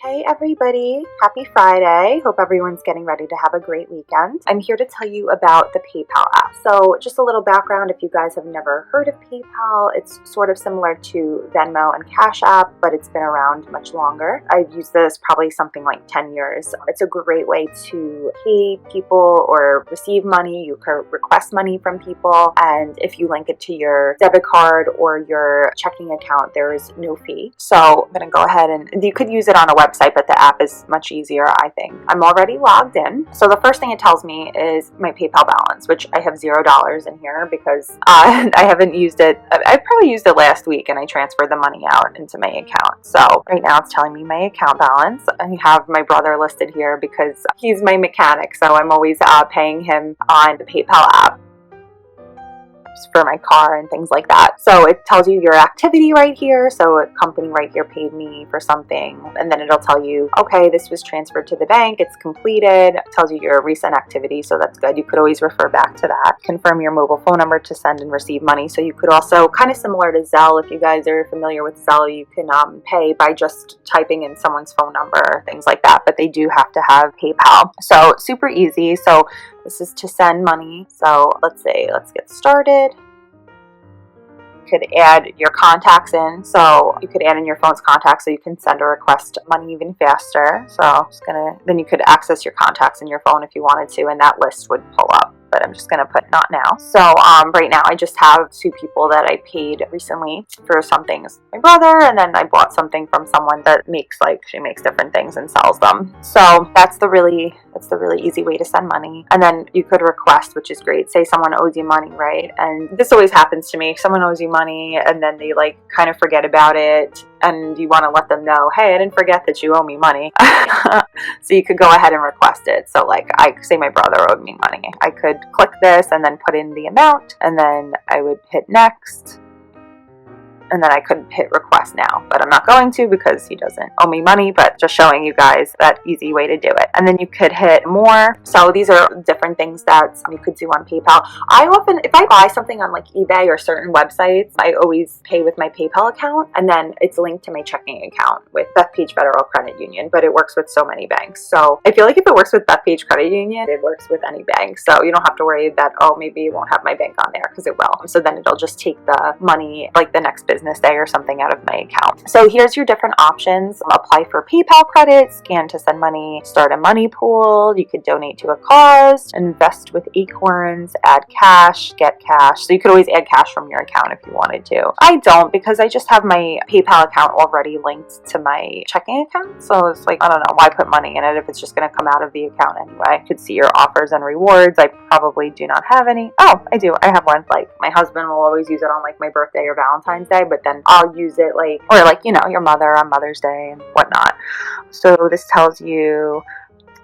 Hey everybody, happy Friday. Hope everyone's getting ready to have a great weekend. I'm here to tell you about the PayPal app. So just a little background, if you guys have never heard of PayPal, it's sort of similar to Venmo and Cash App, but it's been around much longer. I've used this probably something like 10 years. It's a great way to pay people or receive money. You can request money from people, and if you link it to your debit card or your checking account, there is no fee. So I'm going to go ahead and you could use it on a website, but the app is much easier, I think. I'm already logged in. So the first thing it tells me is my PayPal balance, which I have $0 in here because I haven't used it. I probably used it last week and I transferred the money out into my account. So right now it's telling me my account balance. I have my brother listed here because he's my mechanic. So I'm always paying him on the PayPal app for my car and things like that. So it tells you your activity right here. So a company right here paid me for something, and then it'll tell you, okay, this was transferred to the bank, it's completed. It tells you your recent activity, so that's good. You could always refer back to that. Confirm your mobile phone number to send and receive money. So you could also, kind of similar to Zelle, if you guys are familiar with Zelle, you can pay by just typing in someone's phone number, things like that, but they do have to have PayPal. So super easy. So this is to send money. So let's get started. You could add your contacts in. So you could add in your phone's contacts so you can send or request money even faster. So then you could access your contacts in your phone if you wanted to, and that list would pull up. But I'm just going to put not now. So right now I just have two people that I paid recently for something. My brother, and then I bought something from someone that she makes different things and sells them. So that's the really easy way to send money. And then you could request, which is great. Say someone owes you money, right? And this always happens to me. Someone owes you money and then they kind of forget about it, and you want to let them know, hey, I didn't forget that you owe me money. So you could go ahead and request it. So I say my brother owed me money. I could click this and then put in the amount, and then I would hit next. And then I could hit request now, but I'm not going to because he doesn't owe me money, but just showing you guys that easy way to do it. And then you could hit more. So these are different things that you could do on PayPal. If I buy something on eBay or certain websites, I always pay with my PayPal account, and then it's linked to my checking account with Bethpage Federal Credit Union, but it works with so many banks. So I feel like if it works with Bethpage Credit Union, it works with any bank. So you don't have to worry that, oh, maybe it won't have my bank on there, because it will. So then it'll just take the money the next business day or something out of my account. So here's your different options. Apply for PayPal credit, scan to send money, start a money pool, you could donate to a cause, invest with Acorns, add cash, get cash. So you could always add cash from your account if you wanted to. I don't, because I just have my PayPal account already linked to my checking account. So it's I don't know, why put money in it if it's just going to come out of the account anyway. You could see your offers and rewards. I probably do not have any. Oh, I do. I have one. My husband will always use it on my birthday or Valentine's Day, but then I'll use it your mother on Mother's Day and whatnot. So this tells you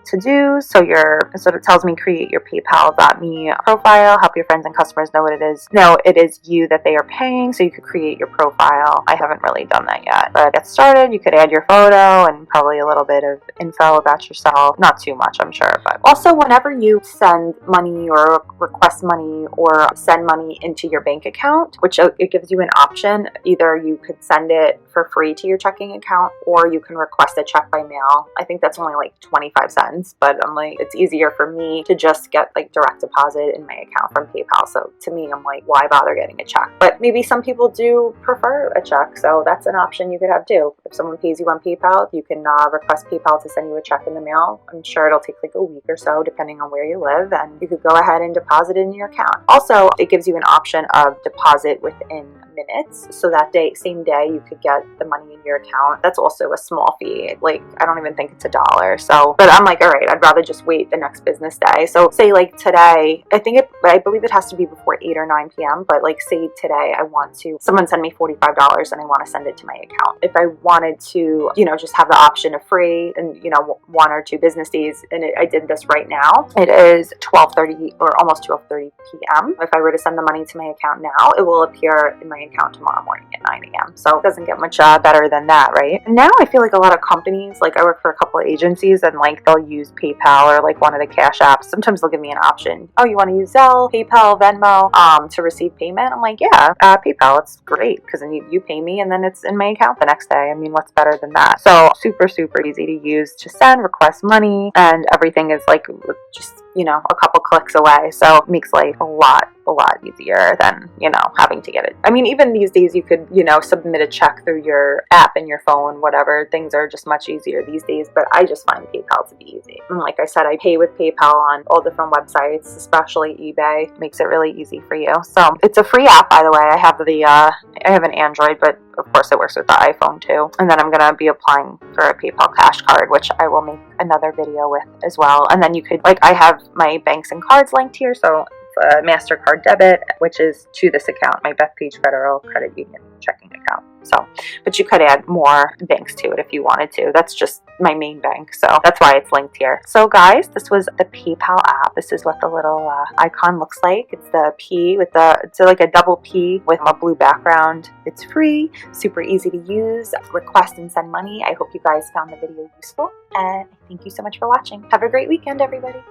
to do. So it tells me create your PayPal.me profile, help your friends and customers know what it is. No, it is you that they are paying, so you could create your profile. I haven't really done that yet, but get started. You could add your photo and probably a little bit of info about yourself. Not too much, I'm sure, but also whenever you send money or request money or send money into your bank account, which it gives you an option, either you could send it for free to your checking account or you can request a check by mail. I think that's only 25 cents. But it's easier for me to just get direct deposit in my account from PayPal. So to me, I'm why bother getting a check? But maybe some people do prefer a check, so that's an option you could have too. If someone pays you on PayPal, you can request PayPal to send you a check in the mail. I'm sure it'll take a week or so depending on where you live, and you could go ahead and deposit it in your account. Also, it gives you an option of deposit within minutes, so that same day you could get the money in your account. That's also a small fee. I don't even think it's $1. So, but I'm all right, I'd rather just wait the next business day. So say today, I believe it has to be before 8 or 9 p.m. But say today I want to, someone send me $45 and I want to send it to my account. If I wanted to, just have the option of free and, 1 or 2 business days, and I did this right now. It is 12:30 or almost 12:30 p.m. If I were to send the money to my account now, it will appear in my account tomorrow morning at 9 a.m. So it doesn't get much better than that, right? And now I feel like a lot of companies, like I work for a couple of agencies, and like they'll use PayPal or like one of the cash apps. Sometimes they'll give me an option. Oh, you want to use Zelle, PayPal, Venmo to receive payment? I'm like, yeah, PayPal. It's great because then you pay me and then it's in my account the next day. I mean, what's better than that? So super, super easy to use to send, request money, and everything is like just, you know, a couple clicks away. So it makes life a lot easier than, you know, having to get it. I mean, even these days you could, you know, submit a check through your app in your phone, whatever. Things are just much easier these days, but I just find PayPal to be easy. And like I said, I pay with PayPal on all different websites, especially eBay. Makes it really easy for you. So it's a free app, by the way. I have an Android, but of course it works with the iPhone too. And then I'm going to be applying for a PayPal cash card, which I will make another video with as well. And then you could, like, I have my banks and cards linked here. So a MasterCard debit, which is to this account, my Bethpage Federal Credit Union checking account. So, but you could add more banks to it if you wanted to. That's just my main bank, so that's why it's linked here. So guys, this was the PayPal app. This is what the little icon looks like. It's the P with it's like a double P with a blue background. It's free, super easy to use, request and send money. I hope you guys found the video useful, and thank you so much for watching. Have a great weekend, everybody.